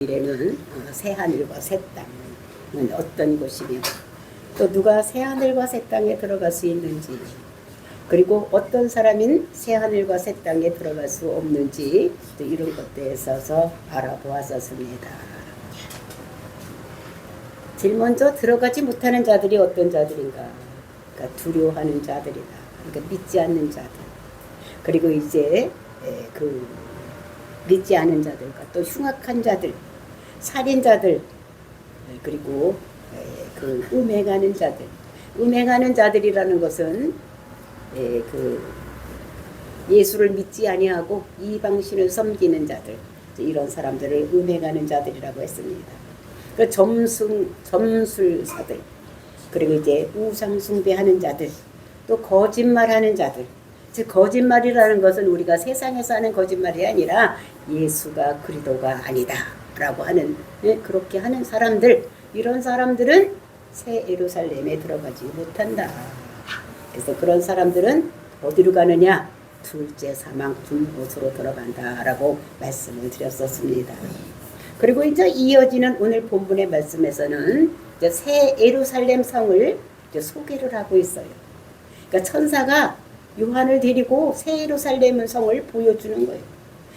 미래는 새하늘과 새 땅은 어떤 곳이며 또 누가 새하늘과 새 땅에 들어갈 수 있는지, 그리고 어떤 사람인 새하늘과 새 땅에 들어갈 수 없는지, 또 이런 것들에 있어서 알아보았었습니다. 제일 먼저 들어가지 못하는 자들이 어떤 자들인가? 그러니까 두려워하는 자들이다. 그러니까 믿지 않는 자들. 그리고 이제 믿지 않은 자들과 또 흉악한 자들, 살인자들, 그리고 음행하는 자들. 음행하는 자들이라는 것은 예수를 믿지 아니하고 이방신을 섬기는 자들, 이런 사람들을 음행하는 자들이라고 했습니다. 그 점술사들, 그리고 이제 우상 숭배하는 자들, 또 거짓말하는 자들. 즉 거짓말이라는 것은 우리가 세상에서 하는 거짓말이 아니라 예수가 그리스도가 아니다라고 하는, 그렇게 하는 사람들, 이런 사람들은 새 예루살렘에 들어가지 못한다. 그래서 그런 사람들은 어디로 가느냐? 둘째 사망 불못으로 들어간다라고 말씀을 드렸었습니다. 그리고 이제 이어지는 오늘 본문의 말씀에서는 이제 새 예루살렘 성을 이제 소개를 하고 있어요. 그러니까 천사가 요한을 데리고 새 예루살렘 성을 보여주는 거예요.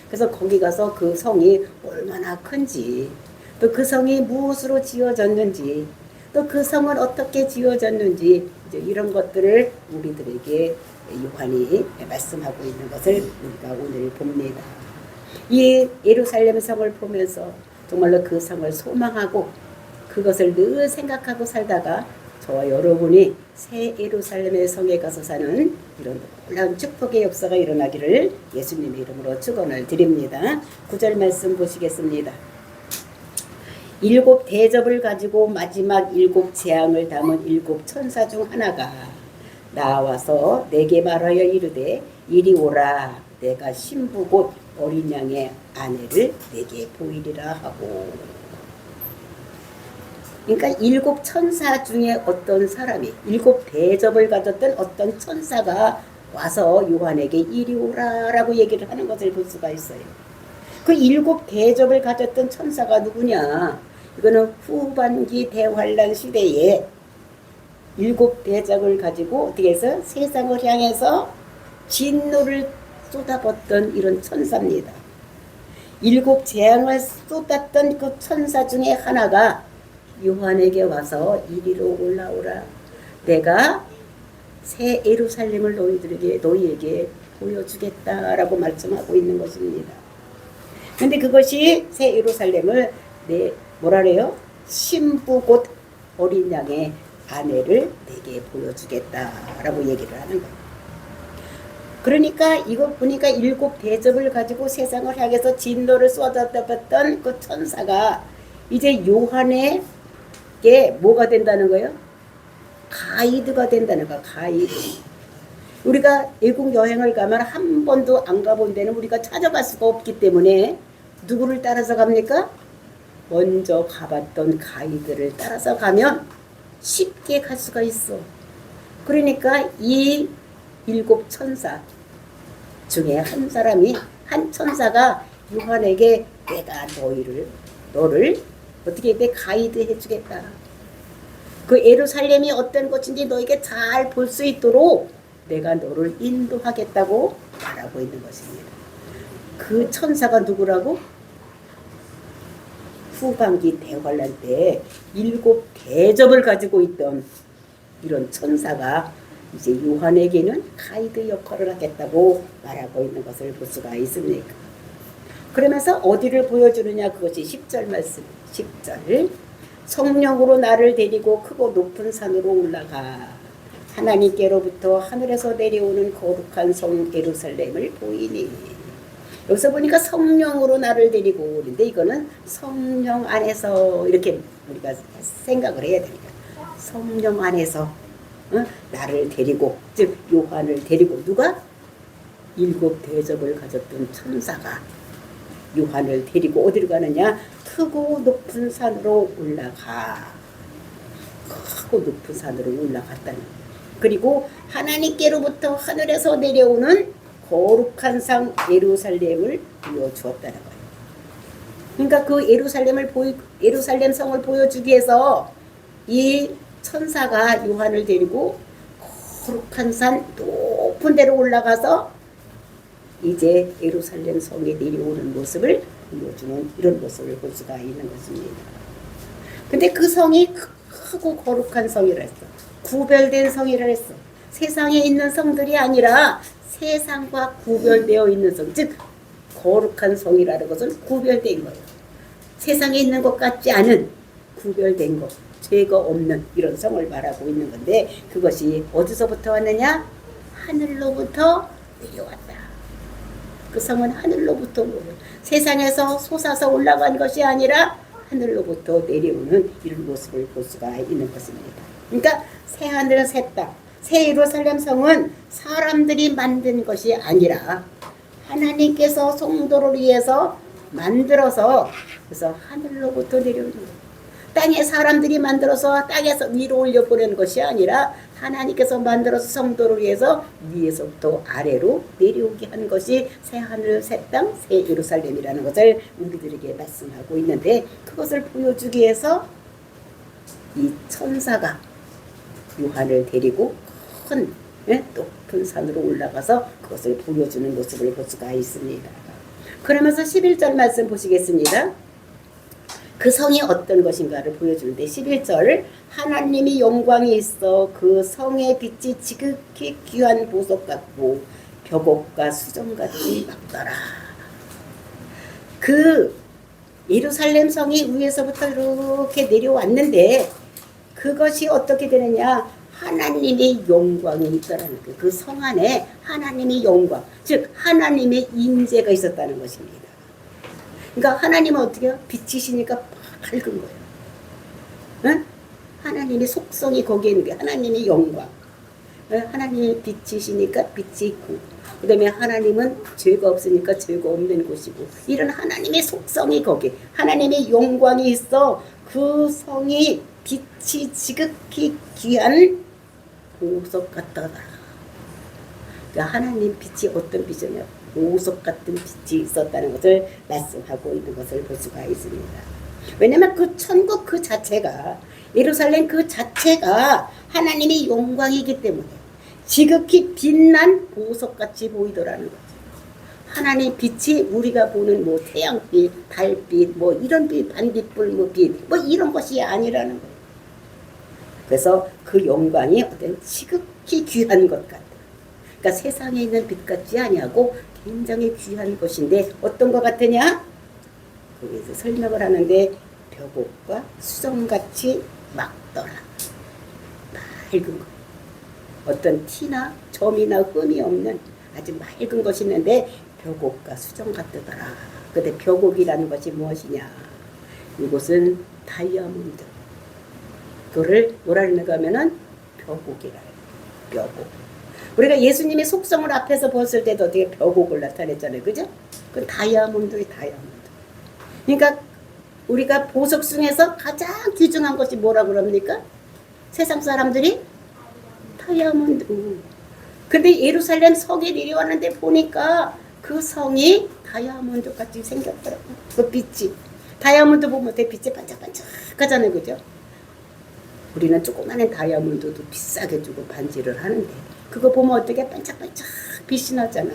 그래서 거기 가서 그 성이 얼마나 큰지, 또 그 성이 무엇으로 지어졌는지, 또 그 성은 어떻게 지어졌는지, 이제 이런 것들을 우리들에게 요한이 말씀하고 있는 것을 우리가 오늘 봅니다. 이 예루살렘 성을 보면서 정말로 그 성을 소망하고 그것을 늘 생각하고 살다가 저와 여러분이 새 예루살렘의 성에 가서 사는 이런 놀라운 축복의 역사가 일어나기를 예수님의 이름으로 축원을 드립니다. 9절 말씀 보시겠습니다. 7 대접을 가지고 마지막 7 재앙을 담은 7 천사 중 하나가 나와서 내게 말하여 이르되 이리 오라, 내가 신부 곧 어린 양의 아내를 내게 보이리라 하고. 그러니까 7 천사 중에 어떤 사람이, 7 대접을 가졌던 어떤 천사가 와서 요한에게 이리 오라라고 얘기를 하는 것을 볼 수가 있어요. 그 7 대접을 가졌던 천사가 누구냐? 이거는 후반기 대환란 시대에 7 대접을 가지고 어떻게 해서 세상을 향해서 진노를 쏟아붓던 이런 천사입니다. 7 재앙을 쏟았던 그 천사 중에 하나가 요한에게 와서 이리로 올라오라, 내가 새 예루살렘을 너희에게 보여주겠다라고 말씀하고 있는 것입니다. 근데 그것이 새 예루살렘을 뭐라 그래요? 신부 곧 어린 양의 아내를 내게 보여주겠다라고 얘기를 하는 거예요. 그러니까 이거 보니까 7 대접을 가지고 세상을 향해서 진노를 쏟아붓던 그 천사가 이제 요한에게 뭐가 된다는 거예요? 가이드가 된다는 거야. 가이드. 우리가 외국 여행을 가면 한 번도 안 가본 데는 우리가 찾아갈 수가 없기 때문에 누구를 따라서 갑니까? 먼저 가봤던 가이드를 따라서 가면 쉽게 갈 수가 있어. 그러니까 이 7 천사 중에 한 사람이, 한 천사가 요한에게 내가 너를 어떻게 내 가이드 해주겠다. 그 예루살렘이 어떤 곳인지 너에게 잘 볼 수 있도록 내가 너를 인도하겠다고 말하고 있는 것입니다. 그 천사가 누구라고? 후반기 대환란 때 7 대접을 가지고 있던 이런 천사가 이제 요한에게는 가이드 역할을 하겠다고 말하고 있는 것을 볼 수가 있습니다. 그러면서 어디를 보여주느냐, 그것이 10절 말씀. 10절, 성령으로 나를 데리고 크고 높은 산으로 올라가 하나님께로부터 하늘에서 내려오는 거룩한 성 예루살렘을 보이니. 여기서 보니까 성령으로 나를 데리고 오는데 이거는 성령 안에서 이렇게 우리가 생각을 해야 됩니다. 성령 안에서 나를 데리고, 즉 요한을 데리고, 누가? 7 대접을 가졌던 천사가 요한을 데리고 어디로 가느냐? 크고 높은 산으로 올라가. 크고 높은 산으로 올라갔다는. 그리고 하나님께로부터 하늘에서 내려오는 거룩한 상 예루살렘을 보여주었다는 거예요. 그러니까 그 예루살렘 성을 보여주기 위해서 이 천사가 요한을 데리고 거룩한 산 높은 데로 올라가서 이제 예루살렘 성에 내려오는 모습을 보여주는 이런 모습을 볼 수가 있는 것입니다. 근데 그 성이 크고 거룩한 성이라 했어. 구별된 성이라 했어. 세상에 있는 성들이 아니라 세상과 구별되어 있는 성, 즉 거룩한 성이라는 것은 구별된 거예요. 세상에 있는 것 같지 않은 구별된 것, 죄가 없는 이런 성을 말하고 있는 건데, 그것이 어디서부터 왔느냐? 하늘로부터 내려왔다. 그 성은 하늘로부터 세상에서 솟아서 올라간 것이 아니라 하늘로부터 내려오는 이런 모습을 볼 수가 있는 것입니다. 그러니까 새 하늘 새 땅, 새 예루살렘 성은 사람들이 만든 것이 아니라 하나님께서 성도를 위해서 만들어서, 그래서 하늘로부터 내려오는 거예요. 땅에 사람들이 만들어서 땅에서 위로 올려보내는 것이 아니라 하나님께서 만들어서 성도를 위해서 위에서부터 아래로 내려오게 한 것이 새 하늘 새 땅 새 예루살렘이라는 것을 우리들에게 말씀하고 있는데, 그것을 보여주기 위해서 이 천사가 요한을 데리고 큰 높은 산으로 올라가서 그것을 보여주는 모습을 볼 수가 있습니다. 그러면서 11절 말씀 보시겠습니다. 그 성이 어떤 것인가를 보여주는데, 11절 하나님이 영광이 있어 그 성의 빛이 지극히 귀한 보석 같고 벽옥과 수정같이 막더라. 그 예루살렘 성이 위에서부터 이렇게 내려왔는데, 그것이 어떻게 되느냐? 하나님의 영광이 있다라는 거예요. 그 성 안에 하나님의 영광, 즉 하나님의 임재가 있었다는 것입니다. 그러니까 하나님은 어떻게 해요? 빛이시니까 밝은 거예요. 응? 하나님의 속성이 거기에 있는 게 하나님의 영광. 하나님이 빛이시니까 빛이 있고, 그 다음에 하나님은 죄가 없으니까 죄가 없는 곳이고, 이런 하나님의 속성이 거기, 하나님의 영광이 있어 그 성이 빛이 지극히 귀한 보석 같다더라. 그러니까 하나님 빛이 어떤 빛이냐? 보석 같은 빛이 있었다는 것을 말씀하고 있는 것을 볼 수가 있습니다. 왜냐하면 그 천국 그 자체가, 예루살렘 그 자체가 하나님의 영광이기 때문에 지극히 빛난 보석같이 보이더라는 거죠. 하나님의 빛이 우리가 보는 뭐 태양빛, 달빛, 뭐 이런 빛, 반딧불, 뭐 빛, 뭐 이런 것이 아니라는 거예요. 그래서 그 영광이 어떤 지극히 귀한 것 같아요. 그러니까 세상에 있는 빛 같지 아니하고 굉장히 귀한 것인데, 어떤 것 같으냐? 거기서 설명을 하는데, 벽옥과 수정같이 막더라. 맑은 것. 어떤 티나 점이나 흠이 없는 아주 맑은 것이 있는데 벽옥과 수정 같더라. 근데 벽옥이라는 것이 무엇이냐? 이곳은 다이아몬드. 그거를 뭐라 그러는가 하면은 벽옥이라 해요. 벽옥. 우리가 예수님의 속성을 앞에서 봤을 때도 어떻게 벽옥을 나타냈잖아요. 그죠? 그 다이아몬드의 다이아몬드. 그러니까 우리가 보석 중에서 가장 귀중한 것이 뭐라 그럽니까? 세상 사람들이 다이아몬드. 근데 예루살렘 성에 내려왔는데 보니까 그 성이 다이아몬드 같이 생겼더라고. 그 빛이. 다이아몬드 보면 되게 빛이 반짝반짝하잖아요. 그죠? 우리는 조그마한 다이아몬드도 비싸게 주고 반지를 하는데, 그거 보면 어떻게 반짝반짝 빛이 나잖아.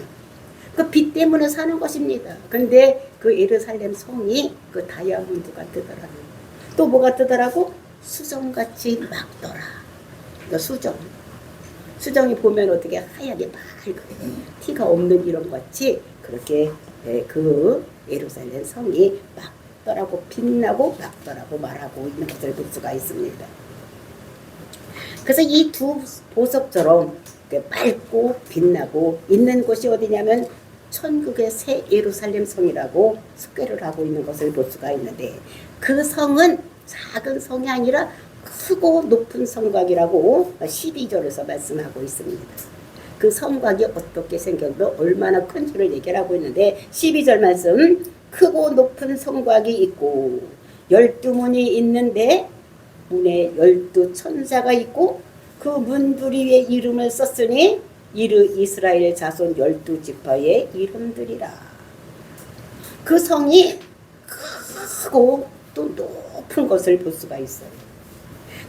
그 빛 때문에 사는 것입니다. 그런데 그 예루살렘 성이 그 다이아몬드 같더라고. 또 뭐 같더라고? 수정같이 막더라. 그러니까 수정이 보면 어떻게 하얗게 맑고 티가 없는 이런 같이 그렇게 그 예루살렘 성이 막더라고, 빛나고 막더라고 말하고 있는 것을 볼 수가 있습니다. 그래서 이 두 보석처럼 맑고 빛나고 있는 곳이 어디냐면 천국의 새 예루살렘 성이라고 소개를 하고 있는 것을 볼 수가 있는데, 그 성은 작은 성이 아니라 크고 높은 성곽이라고 12절에서 말씀하고 있습니다. 그 성곽이 어떻게 생겼고 얼마나 큰지를 얘기를 하고 있는데, 12절 말씀, 크고 높은 성곽이 있고 12문이 있는데 문에 12천사가 있고 그 문부리 위에 이름을 썼으니 이르 이스라엘 자손 12지파의 이름들이라. 그 성이 크고 또 높은 것을 볼 수가 있어요.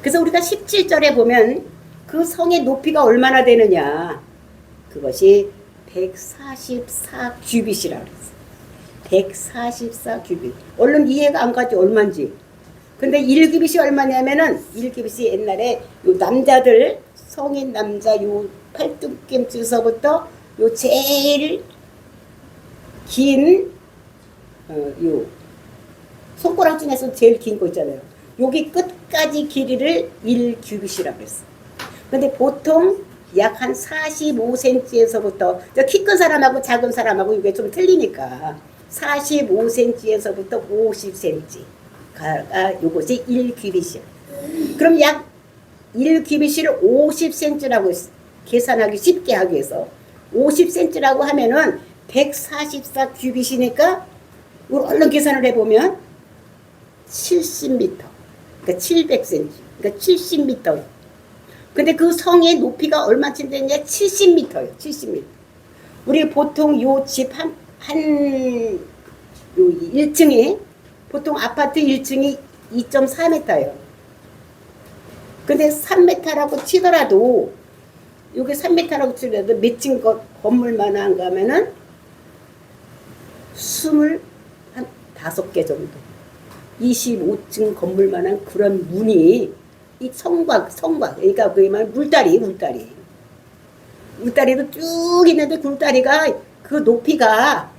그래서 우리가 17절에 보면 그 성의 높이가 얼마나 되느냐. 그것이 144 규빗이라고 그랬어요. 144 규빗. 얼른 이해가 안 가지 얼마인지. 근데 1규빗이 얼마냐면은 1규빗이 옛날에 요 남자들 성인 남자 요 팔뚝김치서부터 요 제일 긴 요 손가락 중에서 제일 긴 거 있잖아요. 여기 끝까지 길이를 1규빗이라고 그랬어. 근데 보통 약 한 45cm에서부터 키 큰 사람하고 작은 사람하고 이게 좀 틀리니까 45cm에서부터 50cm가 요것이 1규빗이야. 그럼 약 1규빗을 50cm라고 계산하기 쉽게 하기 위해서 50cm라고 하면은 144 규빗이니까 얼른 계산을 해보면 70m, 그러니까 700cm, 그러니까 70m. 근데 그 성의 높이가 얼마쯤 되냐? 70m예요. 70m. 우리 보통 요 집 한 1층이 보통 아파트 1층이 2.4m예요. 근데 3m라고 치더라도 요게 3m라고 치더라도 몇 층 건물만 가면은 25개 정도 25층 건물만한 그런 문이 이 성곽 그러니까 그 말 물다리도 쭉 있는데 물다리가 그 높이가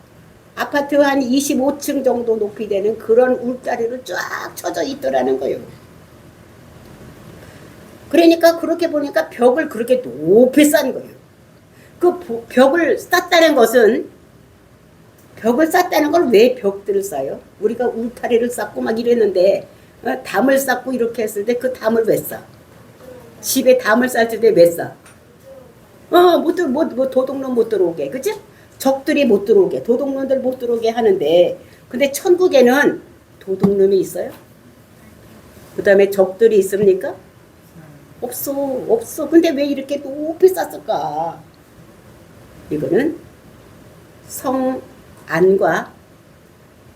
아파트 한 25층 정도 높이 되는 그런 울다리로 쫙 쳐져 있더라는 거예요. 그러니까 그렇게 보니까 벽을 그렇게 높이 쌓은 거예요. 그 벽을 쌓다는 걸 왜 벽들을 쌓아요? 우리가 울타리를 쌓고 막 이랬는데 담을 쌓고 이렇게 했을 때 그 담을 왜 쌓아? 집에 담을 쌓을 때 왜 쌓아? 도둑놈 못 들어오게, 그치? 적들이 못 들어오게, 도둑놈들 못 들어오게 하는데, 근데 천국에는 도둑놈이 있어요? 그 다음에 적들이 있습니까? 없어. 근데 왜 이렇게 높이 쌓았을까? 이거는 성 안과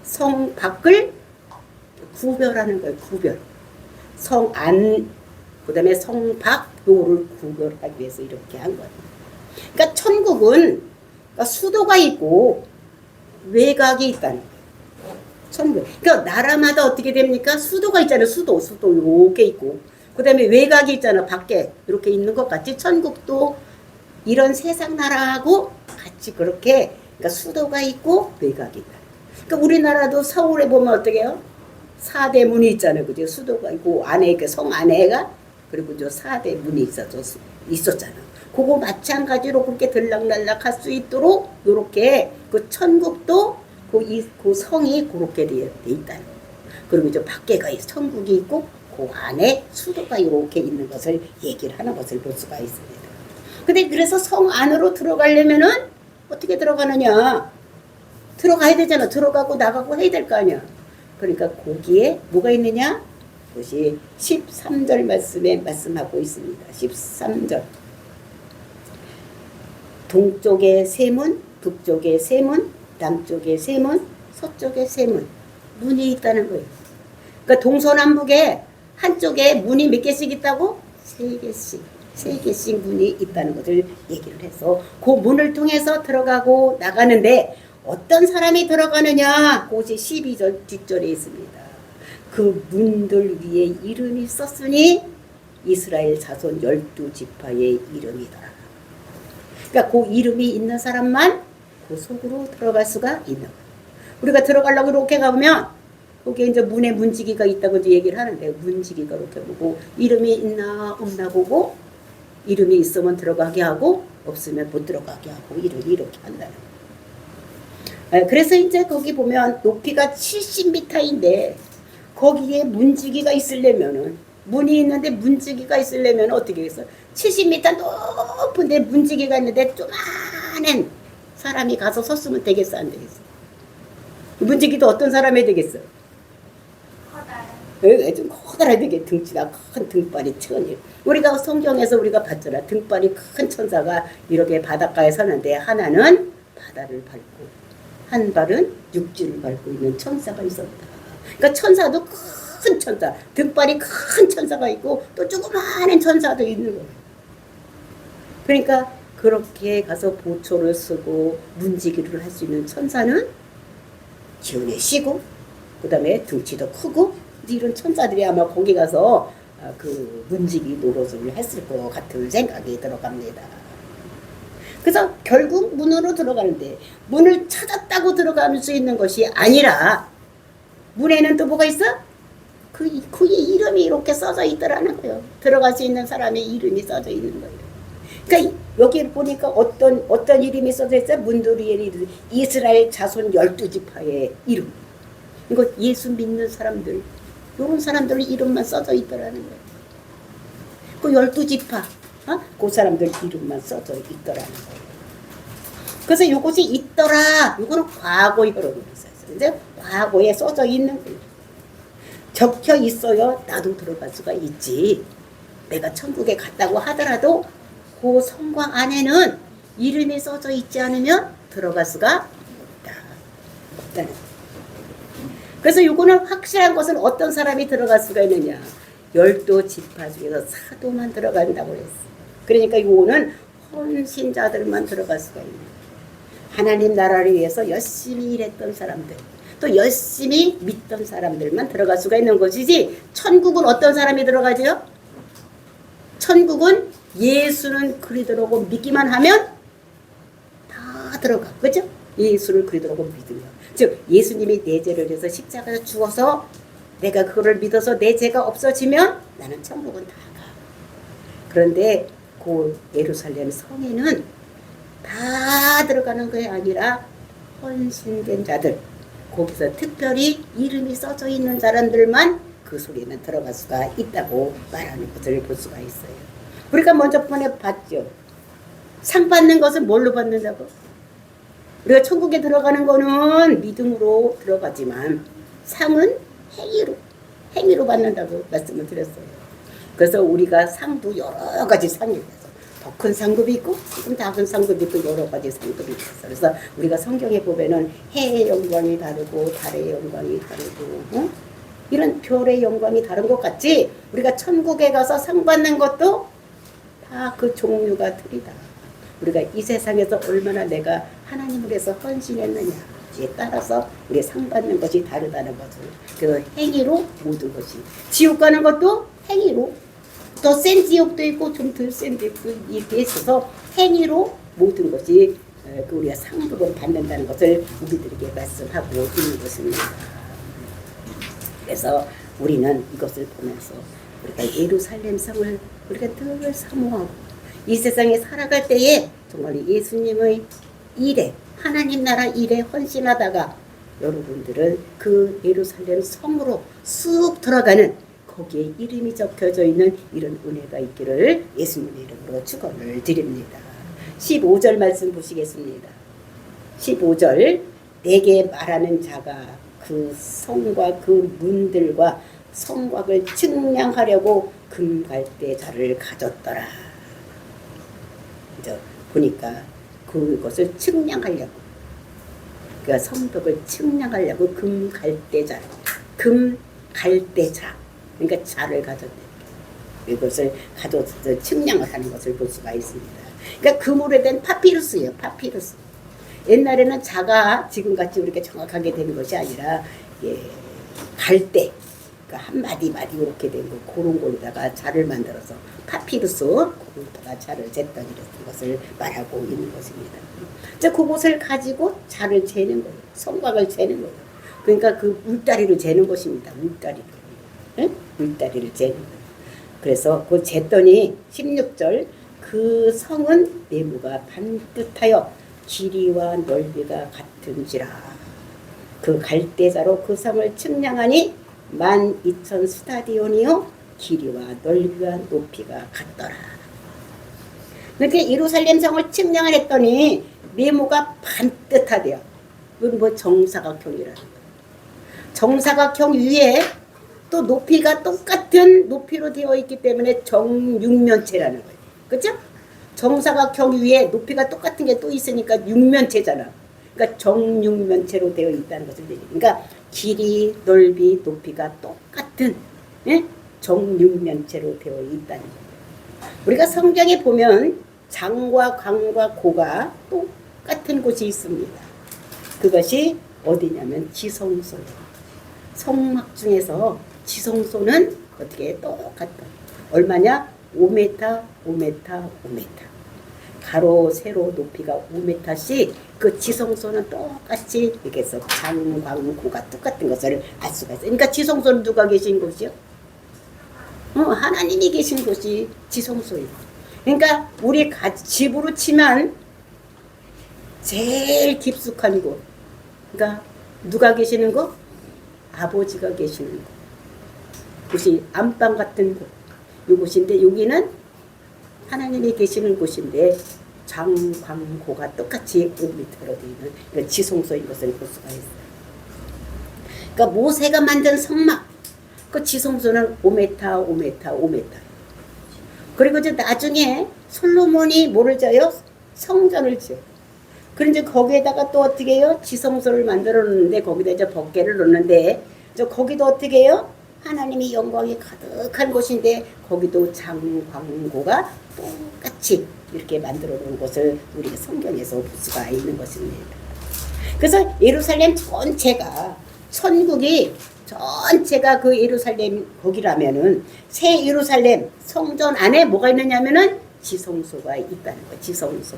성 밖을 구별하는 거예요. 구별. 성 안, 그 다음에 성 밖, 요를 구별하기 위해서 이렇게 한 거예요. 그러니까 천국은 그러니까 수도가 있고 외곽이 있다는 거예요. 천국. 그러니까 나라마다 어떻게 됩니까? 수도가 있잖아요. 수도 이렇게 있고. 그 다음에 외곽이 있잖아. 밖에 이렇게 있는 것 같이 천국도 이런 세상 나라하고 같이 그렇게 그러니까 수도가 있고 외곽이 있다. 그러니까 우리나라도 서울에 보면 어떻게 해요? 4대 문이 있잖아요. 그죠? 수도가 있고 안에 성 안에가 그리고 저 4대 문이 있었잖아. 그거 마찬가지로 그렇게 들락날락 할 수 있도록 요렇게 그 천국도 그 성이 그렇게 돼 있다는 거예요. 그리고 저 밖에가 천국이 있고 그 안에 수도가 이렇게 있는 것을 얘기를 하는 것을 볼 수가 있습니다. 근데 그래서 성 안으로 들어가려면은 어떻게 들어가느냐? 들어가야 되잖아. 들어가고 나가고 해야 될 거 아니야. 그러니까 거기에 뭐가 있느냐? 그것이 13절 말씀에 말씀하고 있습니다. 13절. 동쪽에 세 문, 북쪽에 세 문, 남쪽에 세 문, 서쪽에 세 문. 문이 있다는 거예요. 그러니까 동서남북에 한쪽에 문이 몇 개씩 있다고? 세 개씩 문이 있다는 것을 얘기를 해서 그 문을 통해서 들어가고 나가는데 어떤 사람이 들어가느냐? 그것이 12절 뒷절에 있습니다. 그 문들 위에 이름이 썼으니 이스라엘 자손 12지파의 이름이더라. 그러니까 그 이름이 있는 사람만 그 속으로 들어갈 수가 있는 거예요. 우리가 들어가려고 이렇게 가보면 거기에 이제 문에 문지기가 있다고 이제 얘기를 하는데 문지기가 이렇게 보고 이름이 있나 없나 보고 이름이 있으면 들어가게 하고 없으면 못 들어가게 하고 이름이 이렇게 한다는 거예요. 그래서 이제 거기 보면 높이가 70m인데 거기에 문지기가 있으려면은 문이 있는데 문지기가 있으려면 어떻게 해서 70m 높은데 문지기가 있는데 조그마한 사람이 가서 섰으면 되겠어 안 되겠어? 문지기도 어떤 사람이 되겠어? 좀 커다란 되게 등치가 큰 등발이 천일. 우리가 성경에서 우리가 봤잖아. 등발이 큰 천사가 이렇게 바닷가에 서는데 하나는 바다를 밟고 한 발은 육지를 밟고 있는 천사가 있었다. 그러니까 천사도 큰 천사, 등발이 큰 천사가 있고 또 조그마한 천사도 있는 거예요. 그러니까 그렇게 가서 보초를 쓰고 문지기를 할 수 있는 천사는 기운이 시고 그 다음에 등치도 크고 이런 천사들이 아마 거기 가서 그 문지기 노릇을 했을 것 같은 생각이 들어갑니다. 그래서 결국 문으로 들어가는데 문을 찾았다고 들어갈 수 있는 것이 아니라 문에는 또 뭐가 있어? 그의 이름이 이렇게 써져 있더라는 거예요. 들어갈 수 있는 사람의 이름이 써져 있는 거예요. 그러니까 여기 보니까 어떤 이름이 써져 있어요? 문드리엘 이름, 이스라엘 자손 12지파의 이름. 이거 예수 믿는 사람들, 이런 사람들 이름만 써져 있더라는 거예요. 그 12지파, 그 사람들 이름만 써져 있더라는 거예요. 그래서 이것이 있더라. 이거는 과거형으로 있어요. 근데 과거에 써져 있는 거예요. 적혀 있어요. 나도 들어갈 수가 있지. 내가 천국에 갔다고 하더라도 그 성곽 안에는 이름이 써져 있지 않으면 들어갈 수가 없다는 거예요. 그래서 이거는 확실한 것은 어떤 사람이 들어갈 수가 있느냐. 12지파 중에서 사도만 들어간다고 했어. 그러니까 이거는 헌신자들만 들어갈 수가 있는 거예요. 하나님 나라를 위해서 열심히 일했던 사람들, 또 열심히 믿던 사람들만 들어갈 수가 있는 것이지, 천국은 어떤 사람이 들어가죠? 천국은 예수는 그리스도라고 믿기만 하면 다 들어가. 그죠? 예수를 그리스도라고 믿으면. 즉 예수님이 내 죄를 위해서 십자가에 죽어서 내가 그거를 믿어서 내 죄가 없어지면 나는 천국은 다 가. 그런데 그 예루살렘 성에는 다 들어가는 게 아니라 헌신된 자들, 거기서 특별히 이름이 써져 있는 사람들만 그 속에는 들어갈 수가 있다고 말하는 것을 볼 수가 있어요. 우리가 먼저 번에 봤죠. 상 받는 것은 뭘로 받는다고? 우리가 천국에 들어가는 거는 믿음으로 들어가지만 상은 행위로 받는다고 말씀을 드렸어요. 그래서 우리가 상도 여러 가지 상이 있어요. 더 큰 상급이 있고 조금 작은 상급이 있고 여러 가지 상급이 있어요. 그래서 우리가 성경에 보면은 해의 영광이 다르고 달의 영광이 다르고 이런 별의 영광이 다른 것 같지, 우리가 천국에 가서 상 받는 것도 다 그 종류가 틀리다. 우리가 이 세상에서 얼마나 내가 하나님을 위해서 헌신했느냐에 따라서 우리 상 받는 것이 다르다는 것을. 그래서 행위로 모든 것이. 지옥 가는 것도 행위로. 더 센 지옥도 있고 좀 덜 센 지옥도 이렇게 있어서 행위로 모든 것이 우리가 상급을 받는다는 것을 우리들에게 말씀하고 있는 것입니다. 그래서 우리는 이것을 보면서 우리가 예루살렘 성을 우리가 늘 사모하고 이 세상에 살아갈 때에 정말 예수님의 일에, 하나님 나라 일에 헌신하다가 여러분들은 그 예루살렘 성으로 쑥 들어가는, 거기에 이름이 적혀져 있는 이런 은혜가 있기를 예수님의 이름으로 축원을 드립니다. 15절 말씀 보시겠습니다. 15절, 내게 말하는 자가 그 성과 그 문들과 성곽을 측량하려고 금갈대자를 가졌더라. 이제 보니까 그것을 측량하려고, 그러니까 성벽을 측량하려고 금갈대자, 그러니까 자를 가졌대. 이것을 가져서 측량을 하는 것을 볼 수가 있습니다. 그러니까 금으로 된 파피루스예요. 파피루스. 옛날에는 자가 지금같이 이렇게 정확하게 되는 것이 아니라 갈대, 그러니까 한 마디 이렇게 된 거, 그런 걸로다가 자를 만들어서 파피루스, 그걸로다가 자를 쟀던 이런 것을 말하고 있는 것입니다. 자, 그것을 가지고 자를 재는 거예요. 성곽을 재는 거예요. 그러니까 그 물다리를 재는 것입니다. 물다리를. 응? 물다리를 재는 거예요. 그래서 그 쟀더니 16절, 그 성은 네모가 반듯하여 길이와 넓이가 같은지라. 그 갈대자로 그 성을 측량하니 12,000 스타디온이요 길이와 넓이와 높이가 같더라. 그렇게 예루살렘 성을 측량을 했더니 네모가 반듯하대요. 이건 뭐 정사각형이라는 거예요. 정사각형 위에 또 높이가 똑같은 높이로 되어 있기 때문에 정육면체라는 거예요. 그렇죠? 정사각형 위에 높이가 똑같은 게 또 있으니까 육면체잖아. 그러니까 정육면체로 되어 있다는 것을 얘기해요. 그러니까 길이, 넓이, 높이가 똑같은 예? 정육면체로 되어 있다는 거예요. 우리가 성경에 보면 장과 광과 고가 똑같은 곳이 있습니다. 그것이 어디냐면 지성소예요. 성막 중에서 지성소는 어떻게 똑같다. 얼마냐? 5m, 5m, 5m. 가로, 세로, 높이가 5m씩 그 지성소는 똑같이 이렇게 해서 장, 광, 고가 똑같은 것을 알 수가 있어요. 그러니까 지성소는 누가 계신 곳이요? 하나님이 계신 곳이 지성소예요. 그러니까 우리 집으로 치면 제일 깊숙한 곳. 그러니까 누가 계시는 곳? 아버지가 계시는 곳. 그것이 안방 같은 곳. 이곳인데 여기는 하나님이 계시는 곳인데 장광고가 똑같이 5m로 되어 있는 이런 지성소인 것을 볼 수가 있어요. 그러니까 모세가 만든 성막 그 지성소는 5m, 5m, 5m. 그리고 이제 나중에 솔로몬이 뭐를 져요? 성전을 지어. 그런데 거기에다가 또 어떻게 해요? 지성소를 만들어 놓는데 거기다 이제 법궤를 놓는데 저 거기도 어떻게 해요? 하나님이 영광이 가득한 곳인데 거기도 장광고가 똑같이 이렇게 만들어 놓은 것을 우리 성경에서 볼 수가 있는 것입니다. 그래서 예루살렘 전체가 천국이 전체가 그 예루살렘 거기라면은 새 예루살렘 성전 안에 뭐가 있느냐면은 지성소가 있다는 거예요. 지성소.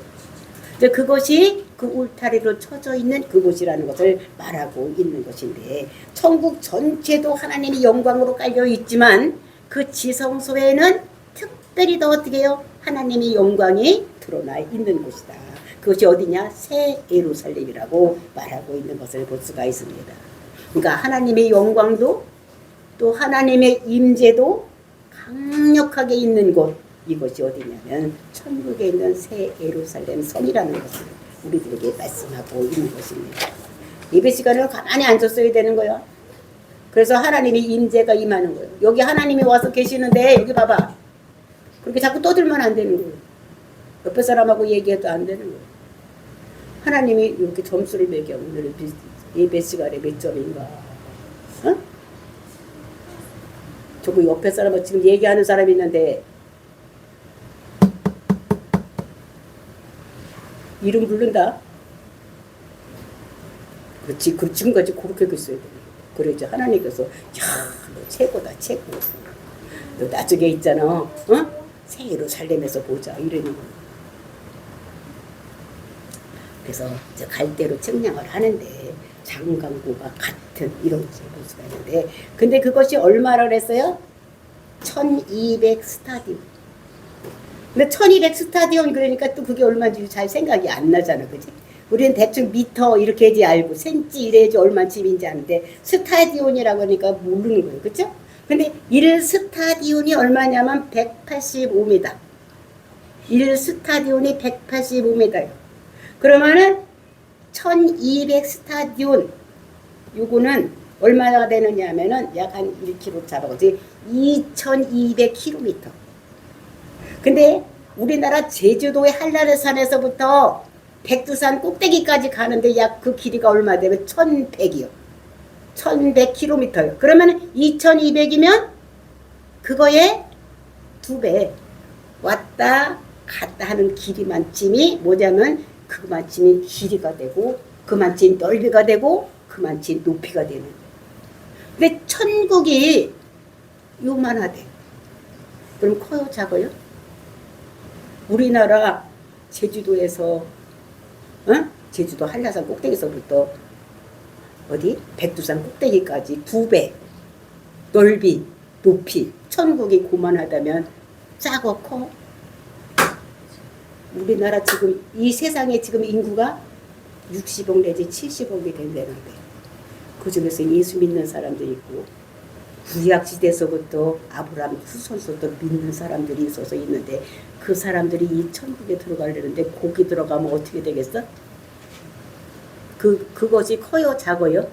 그것이 그 울타리로 쳐져 있는 그곳이라는 것을 말하고 있는 것인데 천국 전체도 하나님이 영광으로 깔려 있지만 그 지성소에는 특별히 더 어떻게 해요? 하나님이 영광이 드러나 있는 곳이다. 그것이 어디냐? 새 예루살렘이라고 말하고 있는 것을 볼 수가 있습니다. 그러니까 하나님의 영광도 또 하나님의 임재도 강력하게 있는 곳, 이것이 어디냐면 천국에 있는 새 예루살렘 성이라는 것을 우리들에게 말씀하고 있는 것입니다. 예배 시간을 가만히 앉았어야 되는 거야. 그래서 하나님의 임재가 임하는 거예요. 여기 하나님이 와서 계시는데 여기 봐봐. 그렇게 자꾸 떠들면 안 되는 거예요. 옆에 사람하고 얘기해도 안 되는 거예요. 하나님이 이렇게 점수를 매겨. 오늘 예배 시간에 몇 점인가. 어? 저거 옆에 사람하고 지금 얘기하는 사람이 있는데 이름 부른다. 그렇지, 지금까지 그렇게 했어야 돼. 그래 이제 하나님께서 야, 너 최고다, 최고. 너 나중에 있잖아, 어? 새 예루살렘에서 보자 이러는 거. 그래서 이제 갈대로 측량을 하는데 장강고가 같은 이런 것을 볼 수가 있는데, 근데 그것이 얼마를 했어요? 1200 스타디움. 근데 1200 스타디움 그러니까 또 그게 얼마인지 잘 생각이 안 나잖아, 그지? 우리는 대충 미터 이렇게 해야지 알고 센치 이래야지 얼마쯤인지 아는데 스타디온이라고 하니까 모르는 거예요, 그죠? 근데 1스타디온이 얼마냐면 185m. 1스타디온이 185m예요. 그러면은 1200 스타디온 요거는 얼마나 되느냐 하면은 약 한 1km 잡아가지고 2200km. 근데 우리나라 제주도의 한라산에서부터 백두산 꼭대기까지 가는데 약 그 길이가 얼마 되면 1100이요. 1100km요. 그러면 2200이면 그거에 2배 왔다 갔다 하는 길이만큼이 뭐냐면 그만큼이 길이가 되고 그만큼 넓이가 되고 그만큼 높이가 되는 거예요. 근데 천국이 요만하대. 그럼 커요, 작아요? 우리나라 제주도에서 제주도 한라산 꼭대기서부터 어디? 백두산 꼭대기까지 2배 넓이, 높이 천국이 고만하다면 작어, 커? 우리나라 지금 이 세상에 지금 인구가 60억 내지 70억이 된다는데 그 중에서 예수 믿는 사람들이 있고 구약시대에서부터 아브라함 후손서도 믿는 사람들이 있어서 있는데 그 사람들이 이 천국에 들어가려는데 거기 들어가면 어떻게 되겠어? 그것이 커요, 작아요?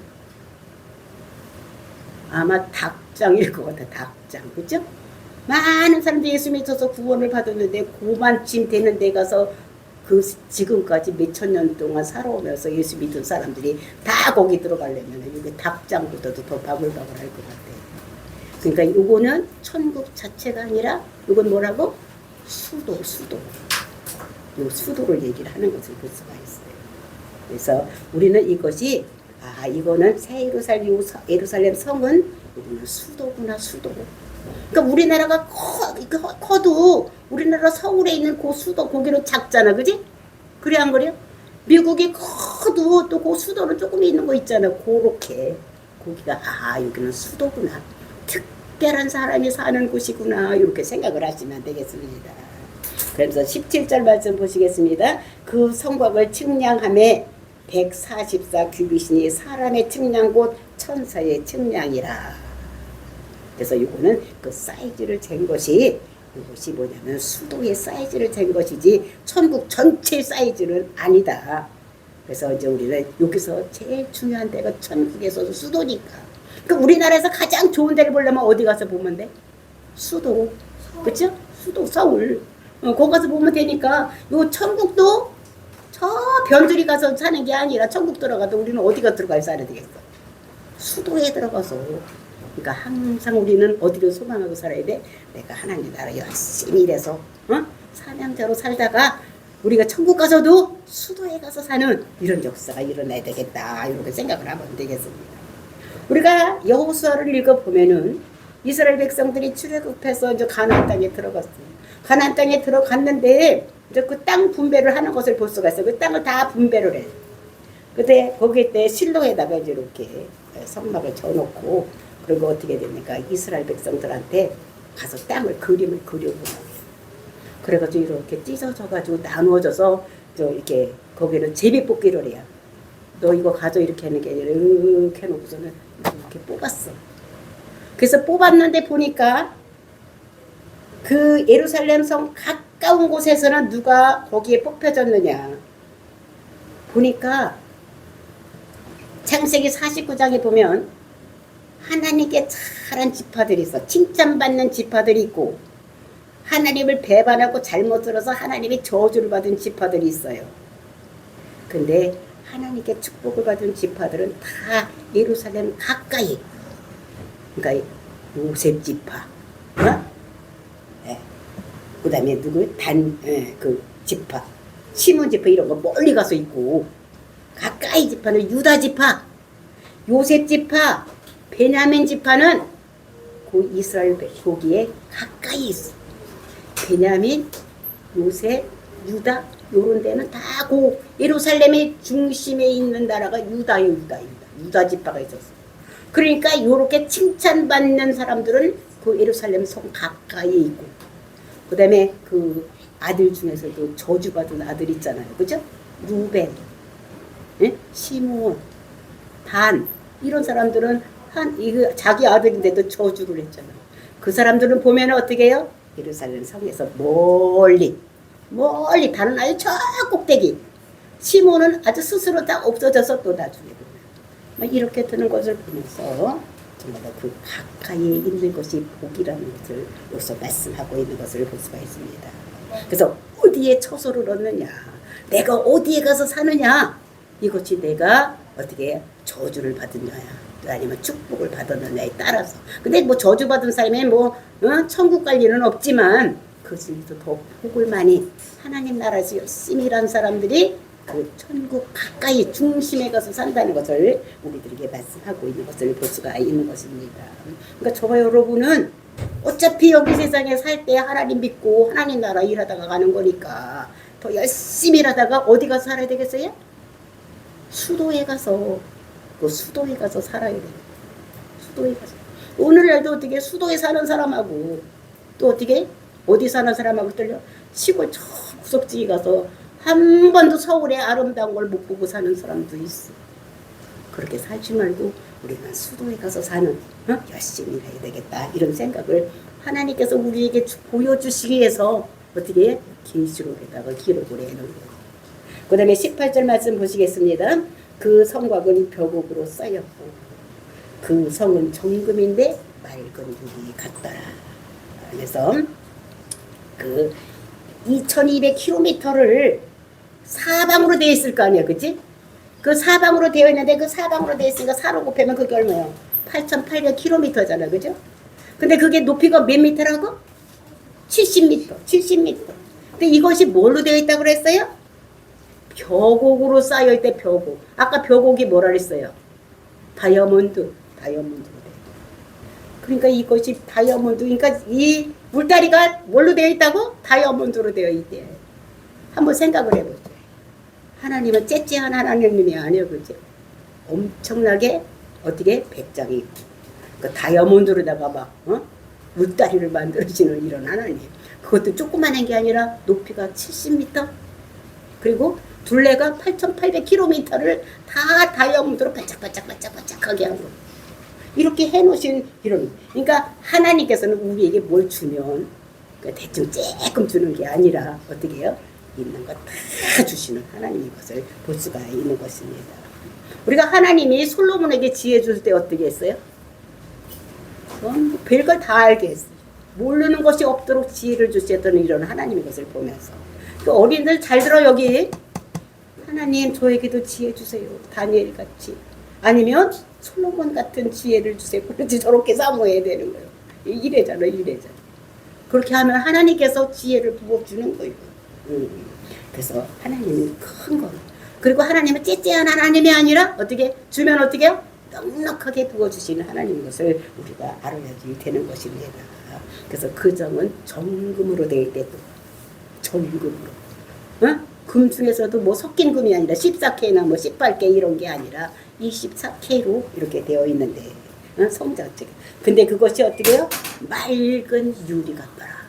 아마 닭장일 것 같아, 닭장. 그죠? 많은 사람들이 예수 믿어서 구원을 받았는데 고만쯤 되는 데 가서 지금까지 몇천 년 동안 살아오면서 예수 믿은 사람들이 다 거기 들어가려면 이게 닭장보다도 더 바글바글 할 것 같아요. 그러니까 이거는 천국 자체가 아니라 이건 뭐라고? 수도. 요 수도를 얘기를 하는 것을 볼 수가 있어요. 그래서 우리는 이것이 이거는 새 예루살렘 성은 이거는 수도구나, 수도. 그러니까 우리나라가 커도 우리나라 서울에 있는 그 수도 거기는 작잖아, 그지? 그래 안 그래요? 미국이 커도 또 그 수도는 조금 있는 거 있잖아. 그렇게 거기가 여기는 수도구나. 특별한 사람이 사는 곳이구나. 이렇게 생각을 하시면 되겠습니다. 그래서 17절 말씀 보시겠습니다. 그 성곽을 측량함에 144 규빗이니 사람의 측량 곧 천사의 측량이라. 그래서 이거는 그 사이즈를 잰 것이 이것이 뭐냐면 수도의 사이즈를 잰 것이지 천국 전체 사이즈는 아니다. 그래서 이제 우리는 여기서 제일 중요한 데가 천국에서도 수도니까. 그러니까 우리나라에서 가장 좋은 데를 보려면 어디 가서 보면 돼? 수도. 그렇죠? 수도 서울. 거기 가서 보면 되니까 요 천국도 저 변두리 가서 사는 게 아니라 천국 들어가도 우리는 어디가 들어가야 살아야 되겠어? 수도에 들어가서. 그러니까 항상 우리는 어디를 소망하고 살아야 돼? 내가 하나님 나라 열심히 일해서 사명자로 살다가 우리가 천국 가서도 수도에 가서 사는 이런 역사가 일어나야 되겠다. 이렇게 생각을 하면 되겠습니다. 우리가 여호수아를 읽어보면은 이스라엘 백성들이 출애굽해서 이제 가나안 땅에 들어갔어요. 가나안 땅에 들어갔는데 이제 그 땅 분배를 하는 것을 볼 수가 있어요. 그 땅을 다 분배를 해. 그때 거기 때 실로에다가 이제 이렇게 성막을 쳐놓고 그리고 어떻게 됩니까? 이스라엘 백성들한테 가서 땅을 그림을 그려보라고. 그래가지고 이렇게 찢어져가지고 나누어져서 이렇게 거기는 제비뽑기를 해요. 너 이거 가져 이렇게 하는 게 아니라 이렇게 해놓고서는 이렇게 뽑았어. 그래서 뽑았는데 보니까 그 예루살렘 성 가까운 곳에서는 누가 거기에 뽑혀졌느냐 보니까 창세기 49장에 보면 하나님께 잘한 지파들이 있어. 칭찬받는 지파들이 있고 하나님을 배반하고 잘못 들어서 하나님의 저주를 받은 지파들이 있어요. 근데 하나님께 축복을 받은 지파들은 다 예루살렘 가까이. 그러니까 요셉 지파, 그 다음에 그 지파, 시몬 지파 이런 거 멀리 가서 있고 가까이 지파는 유다 지파, 요셉 지파, 베냐민 지파는 그 이스라엘 거기에 가까이 있어. 베냐민, 요셉, 유다 요런 데는 다 그 예루살렘의 중심에 있는 나라가 유다 지파가 있었어. 그러니까 요렇게 칭찬받는 사람들은 그 예루살렘 성 가까이에 있고 그 다음에 그 아들 중에서도 저주받은 아들 있잖아요. 그죠? 루벤, 시몬, 단 이런 사람들은 이거 자기 아들인데도 저주를 했잖아. 그 사람들은 보면 어떻게 해요? 예루살렘 성에서 멀리 다른 아주 저 꼭대기. 시몬은 아주 스스로 다 없어져서 또 나중에 보면 이렇게 되는 것을 보면서 정말 그 가까이에 있는 것이 복이라는 것을 여기서 말씀하고 있는 것을 볼 수가 있습니다. 그래서 어디에 처소를 얻느냐, 내가 어디에 가서 사느냐, 이것이 내가 어떻게 저주를 받느냐 아니면 축복을 받았느냐에 따라서. 근데 뭐 저주받은 사람이 천국 갈 일은 없지만 그 중에서 더 복을 많이 하나님 나라에서 열심히 일한 사람들이 그 천국 가까이 중심에 가서 산다는 것을 우리들에게 말씀하고 있는 것을 볼 수가 있는 것입니다. 그러니까 저와 여러분은 어차피 여기 세상에 살 때 하나님 믿고 하나님 나라 일하다가 가는 거니까 더 열심히 일하다가 어디 가서 살아야 되겠어요? 수도에 가서 살아야 돼요. 수도에 가서. 오늘날도 어떻게 수도에 사는 사람하고 또 어떻게 어디 사는 사람하고 틀려? 시골 저 구석지기 가서 한 번도 서울의 아름다운 걸 못 보고 사는 사람도 있어. 그렇게 살지 말고 우리는 수도에 가서 사는 열심히 해야 되겠다 이런 생각을 하나님께서 우리에게 보여주시기 위해서 어떻게 계시록에다가 기록을 해놓은 거예요. 그 다음에 18절 말씀 보시겠습니다. 그 성곽은 벽옥으로 쌓였고 그 성은 정금인데 맑은 유리 같더라. 그래서 그 2200km를 사방으로 되어 있을 거 아니야, 그치? 그 사방으로 되어 있는데 그 사방으로 되어 있으니까 4로 곱하면 그게 얼마예요? 8,800km잖아, 그죠? 근데 그게 높이가 몇 미터라고? 70m, 70m. 근데 이것이 뭘로 되어 있다고 그랬어요? 벽옥으로 쌓여 있대, 벽옥. 아까 벽옥이 뭐라 그랬어요? 다이아몬드로 돼. 그러니까 이것이 다이아몬드, 그러니까 이 울타리가 뭘로 되어 있다고? 다이아몬드로 되어 있대. 한번 생각을 해보죠. 하나님은 째째한 하나님이 아니에요, 그죠? 엄청나게 어떻게 백장이 그 다이아몬드로다가 막 울다리를 만들어지는 이런 하나님. 그것도 조그만한 게 아니라 높이가 70m, 그리고 둘레가 8,800km를 다 다이아몬드로 반짝반짝반짝반짝하게 하고 이렇게 해놓으신 이런. 그러니까 하나님께서는 우리에게 뭘 주면 대충 조금 주는 게 아니라 어떻게 해요? 있는 거 다 주시는 하나님인 것을 볼 수가 있는 것입니다. 우리가 하나님이 솔로몬에게 지혜 줄 때 어떻게 했어요? 별걸 다 알게 했어요. 모르는 것이 없도록 지혜를 주셨던 이런 하나님의 것을 보면서 그 어린이들 잘 들어. 여기 하나님 저에게도 지혜 주세요. 다니엘 같이, 아니면 솔로몬 같은 지혜를 주세요. 그렇지, 저렇게 사모해야 되는 거예요. 이래잖아, 이래잖아. 그렇게 하면 하나님께서 지혜를 부어주는 거예요. 그래서 하나님은 큰 거. 그리고 하나님은 째째한 하나님이 아니라 어떻게 주면 어떻게 해요? 넉넉하게 부어주시는 하나님인 것을 우리가 알아야지 되는 것입니다. 그래서 그 점은 정금으로 되어 있대도, 정금으로. 금 중에서도 뭐 섞인 금이 아니라 14K나 뭐 18K 이런 게 아니라 24K로 이렇게 되어 있는데, 성 자체가. 근데 그것이 어떻게 해요? 맑은 유리 같더라.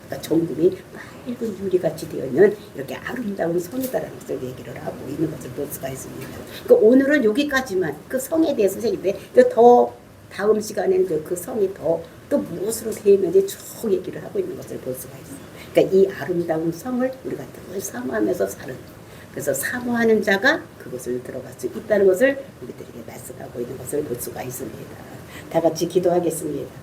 그러니까 정금이 맑은 유리같이 되어 있는 이렇게 아름다운 성이다라는 것을 얘기를 하고 있는 것을 볼 수가 있습니다. 그러니까 오늘은 여기까지만 그 성에 대해서 얘기인데, 더 다음 시간에는 그 성이 더 또 무엇으로 되어 있는지 쭉 얘기를 하고 있는 것을 볼 수가 있어요. 그러니까 이 아름다운 성을 우리가 늘 사모하면서 사는, 그래서 사모하는 자가 그것을 들어갈 수 있다는 것을 우리들에게 말씀하고 있는 것을 볼 수가 있습니다. 다 같이 기도하겠습니다.